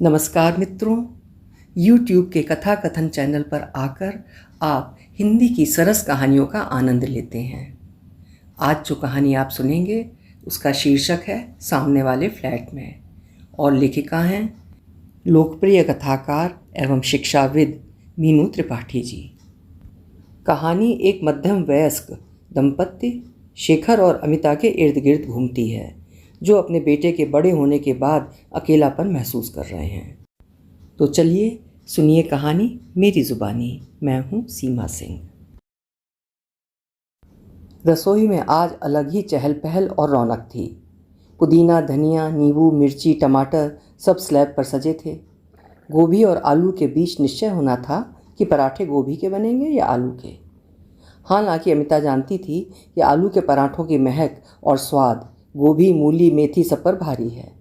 नमस्कार मित्रों, YouTube के कथा कथन चैनल पर आकर आप हिंदी की सरस कहानियों का आनंद लेते हैं। आज जो कहानी आप सुनेंगे उसका शीर्षक है सामने वाले फ्लैट में और लेखिका हैं लोकप्रिय कथाकार एवं शिक्षाविद मीनू त्रिपाठी जी। कहानी एक मध्यम वयस्क दंपत्ति शेखर और अमिता के इर्द गिर्द घूमती है, जो अपने बेटे के बड़े होने के बाद अकेलापन महसूस कर रहे हैं। तो चलिए सुनिए कहानी मेरी जुबानी। मैं हूँ सीमा सिंह। रसोई में आज अलग ही चहल पहल और रौनक थी। पुदीना, धनिया, नींबू, मिर्ची, टमाटर सब स्लैब पर सजे थे। गोभी और आलू के बीच निश्चय होना था कि पराठे गोभी के बनेंगे या आलू के। हालांकि अमिता जानती थी कि आलू के पराठों की महक और स्वाद गोभी, मूली, मेथी सब पर भारी है।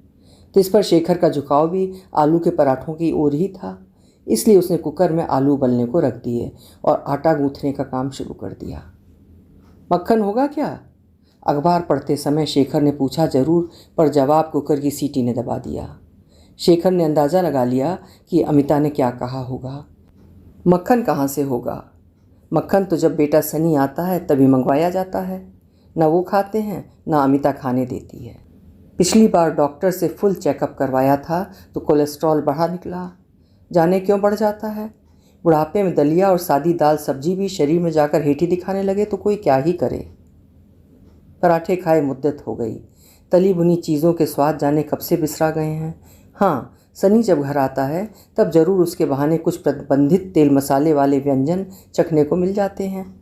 तो इस पर शेखर का झुकाव भी आलू के पराठों की ओर ही था। इसलिए उसने कुकर में आलू उबलने को रख दिए और आटा गूंथने का काम शुरू कर दिया। मक्खन होगा क्या? अखबार पढ़ते समय शेखर ने पूछा जरूर, पर जवाब कुकर की सीटी ने दबा दिया। शेखर ने अंदाज़ा लगा लिया कि अमिता ने क्या कहा होगा। मक्खन कहाँ से होगा? मक्खन तो जब बेटा सनी आता है तभी मंगवाया जाता है। न वो खाते हैं न अमिता खाने देती है। पिछली बार डॉक्टर से फुल चेकअप करवाया था तो कोलेस्ट्रॉल बढ़ा निकला। जाने क्यों बढ़ जाता है? बुढ़ापे में दलिया और सादी दाल सब्जी भी शरीर में जाकर हेठी दिखाने लगे तो कोई क्या ही करे। पराठे खाए मुद्दत हो गई। तली भुनी चीज़ों के स्वाद जाने कब से बिसरा गए हैं। हाँ, सनी जब घर आता है तब जरूर उसके बहाने कुछ प्रतिबंधित तेल मसाले वाले व्यंजन चखने को मिल जाते हैं।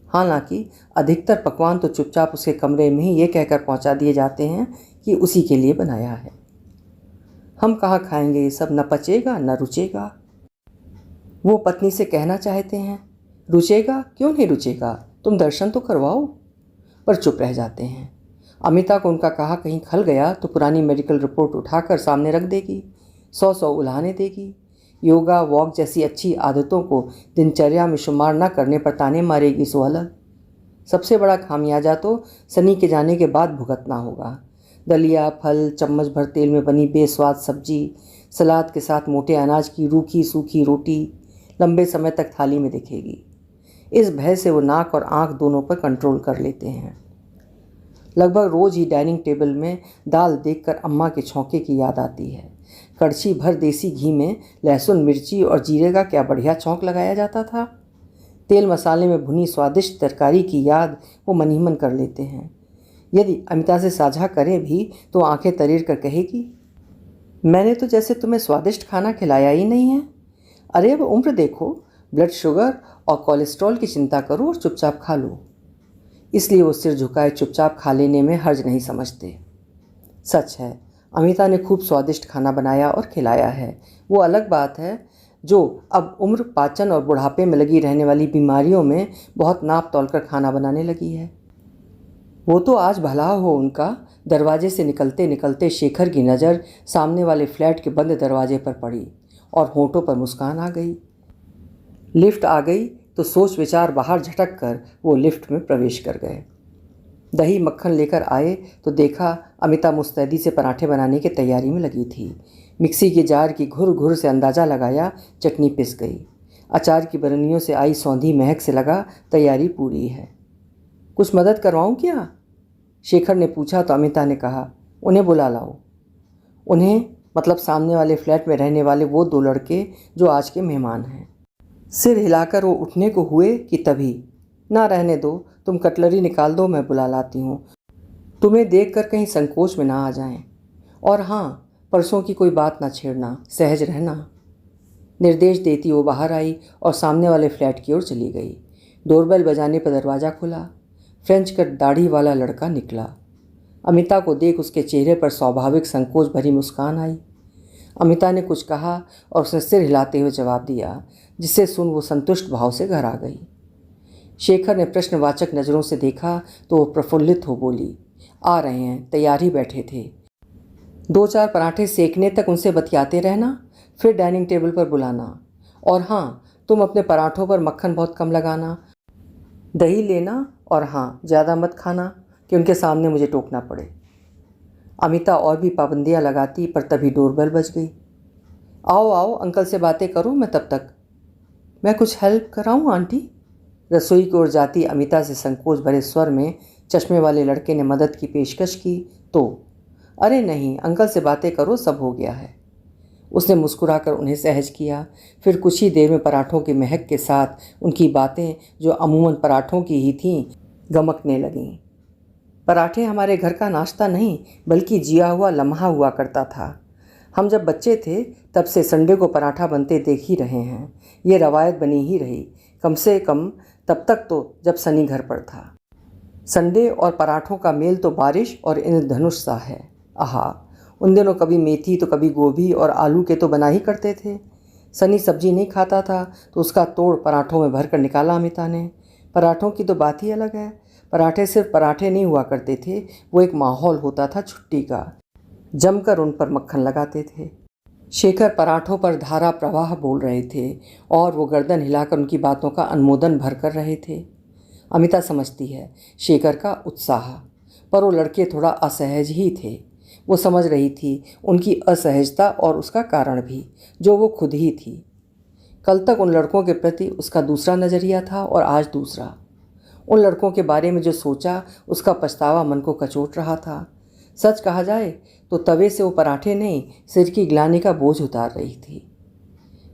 हालांकि अधिकतर पकवान तो चुपचाप उसके कमरे में ही ये कहकर पहुंचा दिए जाते हैं कि उसी के लिए बनाया है। हम कहाँ खाएंगे ये सब, न पचेगा न रुचेगा। वो पत्नी से कहना चाहते हैं, रुचेगा क्यों नहीं रुचेगा, तुम दर्शन तो करवाओ, पर चुप रह जाते हैं। अमिता को उनका कहा कहीं खल गया तो पुरानी मेडिकल रिपोर्ट उठाकर सामने रख देगी, 100 उल्हाने देगी। योगा, वॉक जैसी अच्छी आदतों को दिनचर्या में शुमार न करने पर ताने मारेगी सो अलग। सबसे बड़ा खामियाजा तो सनी के जाने के बाद भुगतना होगा। दलिया, फल, चम्मच भर तेल में बनी बेस्वाद सब्जी, सलाद के साथ मोटे अनाज की रूखी सूखी रोटी लंबे समय तक थाली में दिखेगी। इस भय से वो नाक और आंख दोनों पर कंट्रोल कर लेते हैं। लगभग रोज़ ही डाइनिंग टेबल में दाल देखकर अम्मा के छौंके की याद आती है। कड़छी भर देसी घी में लहसुन, मिर्ची और जीरे का क्या बढ़िया छौंक लगाया जाता था। तेल मसाले में भुनी स्वादिष्ट तरकारी की याद वो मन ही मन कर लेते हैं। यदि अमिता से साझा करें भी तो आंखें तरेर कर कहेगी, मैंने तो जैसे तुम्हें स्वादिष्ट खाना खिलाया ही नहीं है। अरे अब उम्र देखो, ब्लड शुगर और कोलेस्ट्रॉल की चिंता करो और चुपचाप खा लो। इसलिए वो सिर झुकाए चुपचाप खा लेने में हर्ज नहीं समझते। सच है, अमिता ने खूब स्वादिष्ट खाना बनाया और खिलाया है। वो अलग बात है जो अब उम्र, पाचन और बुढ़ापे में लगी रहने वाली बीमारियों में बहुत नाप तोल कर खाना बनाने लगी है। वो तो आज भला हो उनका, दरवाजे से निकलते निकलते शेखर की नज़र सामने वाले फ्लैट के बंद दरवाजे पर पड़ी और होंठों पर मुस्कान आ गई। लिफ्ट आ गई तो सोच विचार बाहर झटक कर वो लिफ्ट में प्रवेश कर गए। दही मक्खन लेकर आए तो देखा अमिता मुस्तैदी से पराठे बनाने की तैयारी में लगी थी। मिक्सी के जार की घुर घुर से अंदाज़ा लगाया चटनी पिस गई। अचार की बरनियों से आई सौंधी महक से लगा तैयारी पूरी है। कुछ मदद करवाऊँ क्या? शेखर ने पूछा तो अमिता ने कहा, उन्हें बुला लाओ। उन्हें मतलब सामने वाले फ्लैट में रहने वाले वो 2 लड़के जो आज के मेहमान हैं। सिर हिलाकर वो उठने को हुए कि तभी, ना रहने दो, तुम कटलरी निकाल दो, मैं बुला लाती हूँ। तुम्हें देखकर कहीं संकोच में ना आ जाएं। और हाँ, परसों की कोई बात ना छेड़ना, सहज रहना। निर्देश देती वो बाहर आई और सामने वाले फ्लैट की ओर चली गई। डोरबेल बजाने पर दरवाज़ा खुला। फ्रेंच कट दाढ़ी वाला लड़का निकला। अमिता को देख उसके चेहरे पर स्वाभाविक संकोच भरी मुस्कान आई। अमिता ने कुछ कहा और उसने सिर हिलाते हुए जवाब दिया, जिसे सुन वो संतुष्ट भाव से घर आ गई। शेखर ने प्रश्नवाचक नज़रों से देखा तो वो प्रफुल्लित हो बोली, आ रहे हैं, तैयार ही बैठे थे। 2-4 पराठे सेकने तक उनसे बतियाते रहना, फिर डाइनिंग टेबल पर बुलाना। और हाँ, तुम अपने पराठों पर मक्खन बहुत कम लगाना, दही लेना, और हाँ, ज़्यादा मत खाना कि उनके सामने मुझे टोकना पड़े। अमिता और भी पाबंदियाँ लगाती पर तभी डोरबेल बज गई। आओ आओ अंकल से बातें करो, मैं तब तक। मैं कुछ हेल्प कराऊं आंटी? रसोई की ओर जाती अमिता से संकोच भरे स्वर में चश्मे वाले लड़के ने मदद की पेशकश की तो अरे नहीं, अंकल से बातें करो, सब हो गया है। उसने मुस्कुराकर उन्हें सहज किया। फिर कुछ ही देर में पराठों की महक के साथ उनकी बातें, जो अमूमन पराठों की ही थीं, गमकने लगीं। पराठे हमारे घर का नाश्ता नहीं बल्कि जिया हुआ लम्हा हुआ करता था। हम जब बच्चे थे तब से संडे को पराठा बनते देख ही रहे हैं। ये रवायत बनी ही रही, कम से कम तब तक तो जब सनी घर पर था। संडे और पराठों का मेल तो बारिश और इंद्रधनुष सा है। आहा, उन दिनों कभी मेथी तो कभी गोभी और आलू के तो बना ही करते थे। सनी सब्जी नहीं खाता था तो उसका तोड़ पराठों में भर कर निकाला अमिता ने। पराठों की तो बात ही अलग है। पराठे सिर्फ पराठे नहीं हुआ करते थे, वो एक माहौल होता था छुट्टी का। जमकर उन पर मक्खन लगाते थे। शेखर पराठों पर धारा प्रवाह बोल रहे थे और वो गर्दन हिलाकर उनकी बातों का अनुमोदन भर कर रहे थे। अमिता समझती है शेखर का उत्साह, पर वो लड़के थोड़ा असहज ही थे। वो समझ रही थी उनकी असहजता और उसका कारण भी, जो वो खुद ही थी। कल तक उन लड़कों के प्रति उसका दूसरा नज़रिया था और आज दूसरा। उन लड़कों के बारे में जो सोचा उसका पछतावा मन को कचोट रहा था। सच कहा जाए तो तवे से वो पराठे नहीं, सिर की ग्लानि का बोझ उतार रही थी।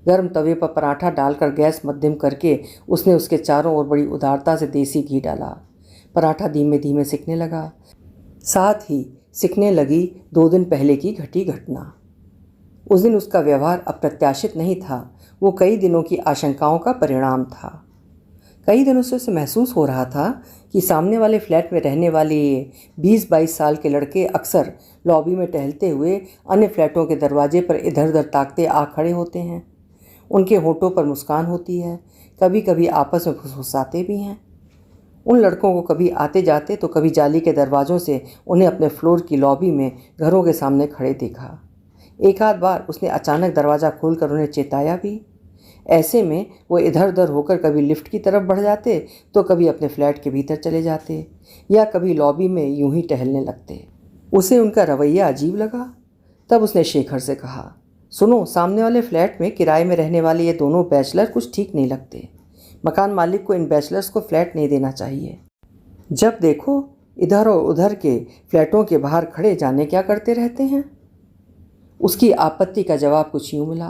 गर्म तवे पर पराठा डालकर गैस मध्यम करके उसने उसके चारों ओर बड़ी उदारता से देसी घी डाला। पराठा धीमे धीमे सिकने लगा। साथ ही सिकने लगी 2 दिन पहले की घटी घटना। उस दिन उसका व्यवहार अप्रत्याशित नहीं था, वो कई दिनों की आशंकाओं का परिणाम था। कई दिनों से उसे महसूस हो रहा था कि सामने वाले फ्लैट में रहने वाले ये 20-22 साल के लड़के अक्सर लॉबी में टहलते हुए अन्य फ्लैटों के दरवाजे पर इधर उधर ताकते आ खड़े होते हैं। उनके होठों पर मुस्कान होती है, कभी कभी आपस में फुसफुसाते भी हैं। उन लड़कों को कभी आते जाते तो कभी जाली के दरवाज़ों से उन्हें अपने फ्लोर की लॉबी में घरों के सामने खड़े देखा। एक आध बार उसने अचानक दरवाज़ा खोलकर उन्हें चेताया भी। ऐसे में वो इधर उधर होकर कभी लिफ्ट की तरफ बढ़ जाते तो कभी अपने फ्लैट के भीतर चले जाते या कभी लॉबी में यूं ही टहलने लगते। उसे उनका रवैया अजीब लगा। तब उसने शेखर से कहा, सुनो, सामने वाले फ्लैट में किराए में रहने वाले ये दोनों बैचलर कुछ ठीक नहीं लगते। मकान मालिक को इन बैचलर्स को फ्लैट नहीं देना चाहिए। जब देखो इधर और उधर के फ्लैटों के बाहर खड़े जाने क्या करते रहते हैं। उसकी आपत्ति का जवाब कुछ यूँ मिला,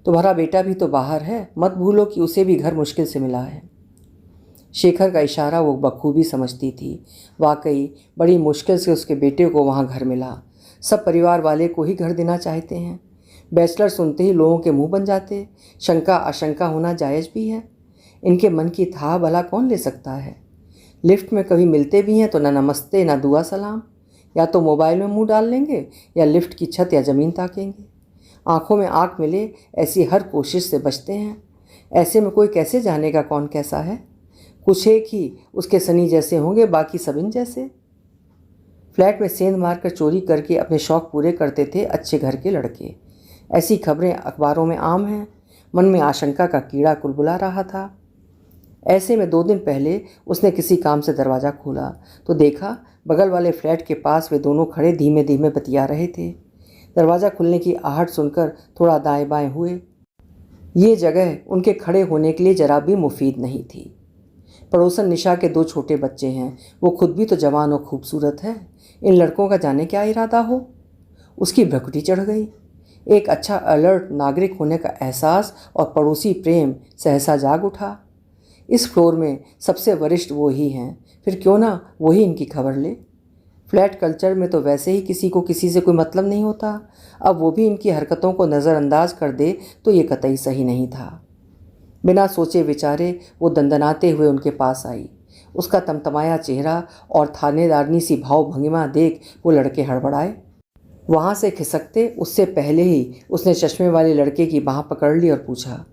तुम्हारा बेटा भी तो बाहर है, मत भूलो कि उसे भी घर मुश्किल से मिला है। शेखर का इशारा वो बखूबी समझती थी। वाकई बड़ी मुश्किल से उसके बेटे को वहाँ घर मिला। सब परिवार वाले को ही घर देना चाहते हैं। बैचलर सुनते ही लोगों के मुंह बन जाते। शंका आशंका होना जायज़ भी है। इनके मन की था भला कौन ले सकता है। लिफ्ट में कभी मिलते भी हैं तो ना नमस्ते ना दुआ सलाम, या तो मोबाइल में मुंह डाल लेंगे या लिफ्ट की छत या ज़मीन ताकेंगे। आंखों में आंख मिले ऐसी हर कोशिश से बचते हैं। ऐसे में कोई कैसे जानेगा कौन कैसा है। कुछ एक ही उसके सनी जैसे होंगे, बाकी सब इन जैसे। फ्लैट में सेंध मारकर चोरी करके अपने शौक़ पूरे करते थे अच्छे घर के लड़के। ऐसी खबरें अखबारों में आम हैं। मन में आशंका का कीड़ा कुलबुला रहा था। ऐसे में 2 दिन पहले उसने किसी काम से दरवाज़ा खोला तो देखा बगल वाले फ्लैट के पास वे दोनों खड़े धीमे धीमे बतिया रहे थे। दरवाज़ा खुलने की आहट सुनकर थोड़ा दाएं बाएं हुए। ये जगह उनके खड़े होने के लिए जरा भी मुफीद नहीं थी। पड़ोसन निशा के 2 छोटे बच्चे हैं। वो खुद भी तो जवान और खूबसूरत है। इन लड़कों का जाने क्या इरादा हो। उसकी भ्रकुटी चढ़ गई। एक अच्छा अलर्ट नागरिक होने का एहसास और पड़ोसी प्रेम सहसा जाग उठा। इस फ्लोर में सबसे वरिष्ठ वो ही हैं, फिर क्यों ना वही इनकी खबर ले। फ्लैट कल्चर में तो वैसे ही किसी को किसी से कोई मतलब नहीं होता। अब वो भी इनकी हरकतों को नज़रअंदाज कर दे तो ये कतई सही नहीं था। बिना सोचे विचारे वो दंदनाते हुए उनके पास आई। उसका तमतमाया चेहरा और थानेदारनी सी भाव भंगिमा देख वो लड़के हड़बड़ाए। वहाँ से खिसकते उससे पहले ही उसने चश्मे वाले लड़के की बाँह पकड़ ली और पूछा,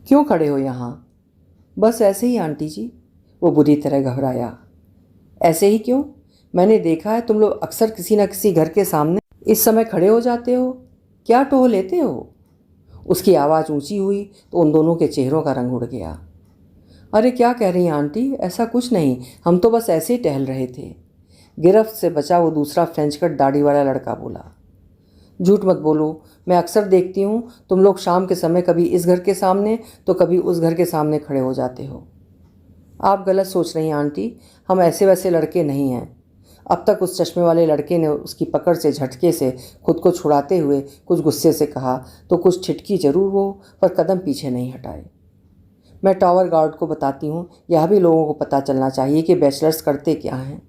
क्यों खड़े हो यहाँ? बस ऐसे ही आंटी जी। वो बुरी तरह घबराया। ऐसे ही क्यों? मैंने देखा है तुम लोग अक्सर किसी न किसी घर के सामने इस समय खड़े हो जाते हो। क्या टोह लेते हो? उसकी आवाज़ ऊंची हुई तो उन दोनों के चेहरों का रंग उड़ गया। अरे क्या कह रही हैं आंटी, ऐसा कुछ नहीं, हम तो बस ऐसे ही टहल रहे थे। गिरफ्त से बचा वो दूसरा फ्रेंच कट दाढ़ी वाला लड़का बोला। झूठ मत बोलो, मैं अक्सर देखती हूँ तुम लोग शाम के समय कभी इस घर के सामने तो कभी उस घर के सामने खड़े हो जाते हो। आप गलत सोच रही हैं आंटी, हम ऐसे वैसे लड़के नहीं हैं। अब तक उस चश्मे वाले लड़के ने उसकी पकड़ से झटके से खुद को छुड़ाते हुए कुछ गुस्से से कहा तो कुछ छिटकी जरूर वो, पर कदम पीछे नहीं हटाए। मैं टावर गार्ड को बताती हूँ, यह भी लोगों को पता चलना चाहिए कि बैचलर्स करते क्या हैं।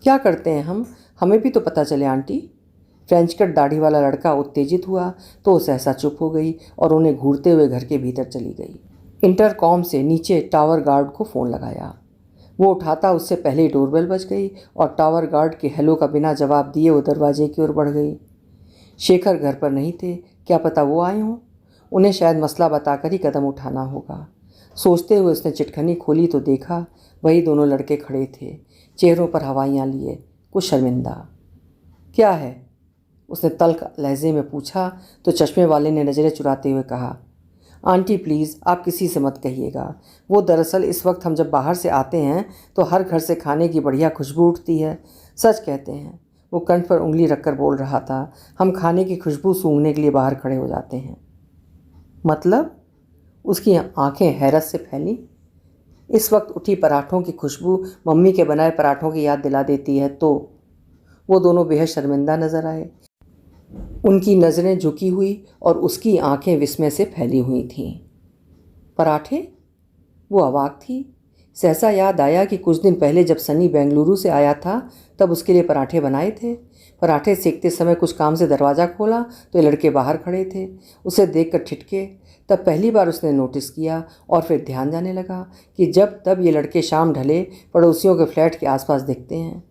क्या करते हैं हम, हमें भी तो पता चले आंटी। फ्रेंच कट दाढ़ी वाला लड़का उत्तेजित हुआ तो वो सहसा चुप हो गई और उन्हें घूरते हुए घर के भीतर चली गई। इंटरकॉम से नीचे टावर गार्ड को फ़ोन लगाया। वो उठाता उससे पहले ही डोरबेल बज गई और टावर गार्ड के हेलो का बिना जवाब दिए वो दरवाजे की ओर बढ़ गई। शेखर घर पर नहीं थे, क्या पता वो आए हों। उन्हें शायद मसला बताकर ही कदम उठाना होगा। सोचते हुए उसने चिटखनी खोली तो देखा वही दोनों लड़के खड़े थे, चेहरों पर हवाइयाँ लिए, कुछ शर्मिंदा। क्या है, उसने तल्ख लहजे में पूछा तो चश्मे वाले ने नज़रें चुराते हुए कहा, आंटी प्लीज़ आप किसी से मत कहिएगा। वो दरअसल इस वक्त हम जब बाहर से आते हैं तो हर घर से खाने की बढ़िया खुशबू उठती है। सच कहते हैं। वो कंठ पर उंगली रखकर बोल रहा था, हम खाने की खुशबू सूंघने के लिए बाहर खड़े हो जाते हैं। मतलब? उसकी आंखें हैरत से फैली। इस वक्त उठी पराठों की खुशबू मम्मी के बनाए पराठों की याद दिला देती है। तो वो दोनों बेहद शर्मिंदा नजर आए। उनकी नज़रें झुकी हुई और उसकी आंखें विस्मय से फैली हुई थीं। पराठे? वो अवाक थी। सहसा याद आया कि कुछ दिन पहले जब सनी बेंगलुरु से आया था तब उसके लिए पराठे बनाए थे। पराठे सेकते समय कुछ काम से दरवाज़ा खोला तो ये लड़के बाहर खड़े थे। उसे देखकर ठिठके। तब पहली बार उसने नोटिस किया और फिर ध्यान जाने लगा कि जब तब ये लड़के शाम ढले पड़ोसियों के फ्लैट के आसपास दिखते हैं।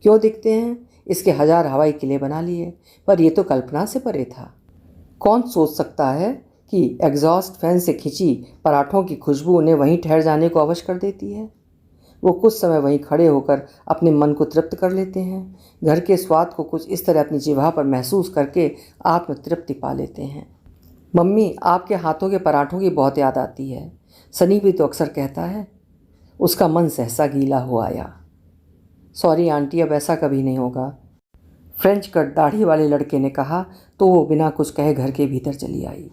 क्यों दिखते हैं? इसके हजार हवाई किले बना लिए, पर यह तो कल्पना से परे था। कौन सोच सकता है कि एग्जॉस्ट फैन से खिंची पराठों की खुशबू उन्हें वहीं ठहर जाने को अवश कर देती है। वो कुछ समय वहीं खड़े होकर अपने मन को तृप्त कर लेते हैं। घर के स्वाद को कुछ इस तरह अपनी जिह्वा पर महसूस करके आत्म तृप्ति पा लेते हैं। मम्मी आपके हाथों के पराठों की बहुत याद आती है, सनी भी तो अक्सर कहता है। उसका मन सहसा गीला हो आया। सॉरी आंटी, अब ऐसा कभी नहीं होगा, फ्रेंच कट दाढ़ी वाले लड़के ने कहा तो वो बिना कुछ कहे घर के भीतर चली आई।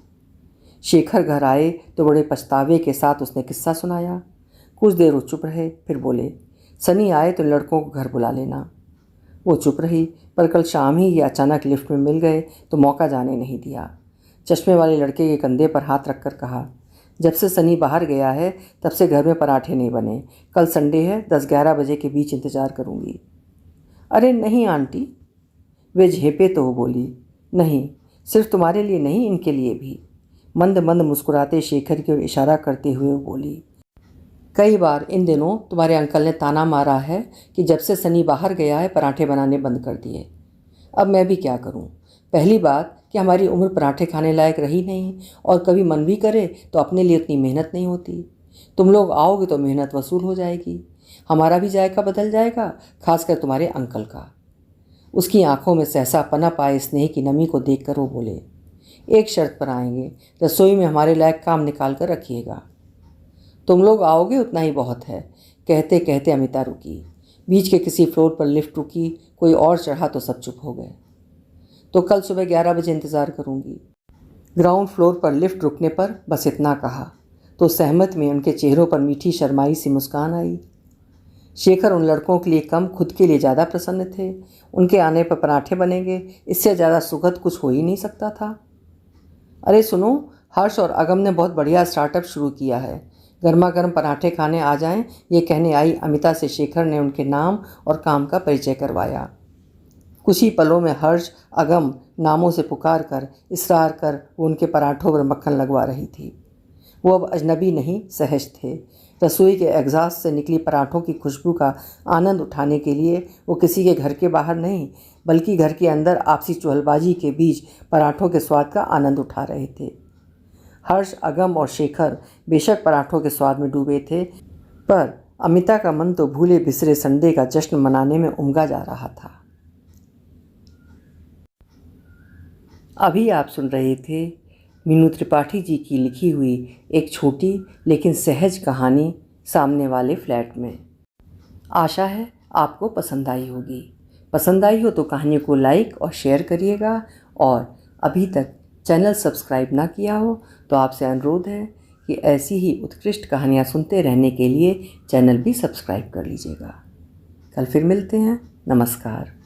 शेखर घर आए तो बड़े पछतावे के साथ उसने किस्सा सुनाया। कुछ देर वो चुप रहे, फिर बोले, सनी आए तो लड़कों को घर बुला लेना। वो चुप रही, पर कल शाम ही ये अचानक लिफ्ट में मिल गए तो मौका जाने नहीं दिया। चश्मे वाले लड़के के कंधे पर हाथ रखकर कहा, जब से सनी बाहर गया है तब से घर में पराठे नहीं बने। कल संडे है, 10-11 बजे के बीच इंतज़ार करूँगी। अरे नहीं आंटी, वे झेपे तो वो बोली, नहीं सिर्फ तुम्हारे लिए नहीं, इनके लिए भी। मंद मंद मुस्कुराते शेखर की ओर इशारा करते हुए वो बोली, कई बार इन दिनों तुम्हारे अंकल ने ताना मारा है कि जब से सनी बाहर गया है पराठे बनाने बंद कर दिए। अब मैं भी क्या करूं? पहली बात कि हमारी उम्र पराठे खाने लायक रही नहीं, और कभी मन भी करे तो अपने लिए उतनी मेहनत नहीं होती। तुम लोग आओगे तो मेहनत वसूल हो जाएगी, हमारा भी जायका बदल जाएगा, खासकर तुम्हारे अंकल का। उसकी आंखों में सहसा पनप आए स्नेह की नमी को देखकर वो बोले, एक शर्त पर आएंगे, रसोई में हमारे लायक काम निकाल कर रखिएगा। तुम लोग आओगे उतना ही बहुत है। कहते कहते अमिता रुकी। बीच के किसी फ्लोर पर लिफ्ट रुकी, कोई और चढ़ा तो सब चुप हो गए। तो कल सुबह 11 बजे इंतज़ार करूंगी। ग्राउंड फ्लोर पर लिफ्ट रुकने पर बस इतना कहा तो सहमत में उनके चेहरों पर मीठी शर्माई सी मुस्कान आई। शेखर उन लड़कों के लिए कम, खुद के लिए ज़्यादा प्रसन्न थे। उनके आने पर पराठे बनेंगे, इससे ज़्यादा सुखद कुछ हो ही नहीं सकता था। अरे सुनो, हर्ष और अगम ने बहुत बढ़िया स्टार्टअप शुरू किया है, गर्मा गर्म पराठे खाने आ जाएं, ये कहने आई अमिता से शेखर ने उनके नाम और काम का परिचय करवाया। कुछ ही पलों में हर्ष अगम नामों से पुकार कर इसरार कर वो उनके पराठों पर मक्खन लगवा रही थी। वो अब अजनबी नहीं, सहज थे। रसोई के एग्जॉस्ट से निकली पराठों की खुशबू का आनंद उठाने के लिए वो किसी के घर के बाहर नहीं बल्कि घर के अंदर आपसी चुहलबाजी के बीच पराठों के स्वाद का आनंद उठा रहे थे। हर्ष, अगम और शेखर बेशक पराठों के स्वाद में डूबे थे, पर अमिता का मन तो भूले बिसरे संडे का जश्न मनाने में उमगा जा रहा था। अभी आप सुन रहे थे मीनू त्रिपाठी जी की लिखी हुई एक छोटी लेकिन सहज कहानी सामने वाले फ्लैट में। आशा है आपको पसंद आई होगी। पसंद आई हो तो कहानी को लाइक और शेयर करिएगा, और अभी तक चैनल सब्सक्राइब ना किया हो तो आपसे अनुरोध है कि ऐसी ही उत्कृष्ट कहानियाँ सुनते रहने के लिए चैनल भी सब्सक्राइब कर लीजिएगा। कल फिर मिलते हैं। नमस्कार।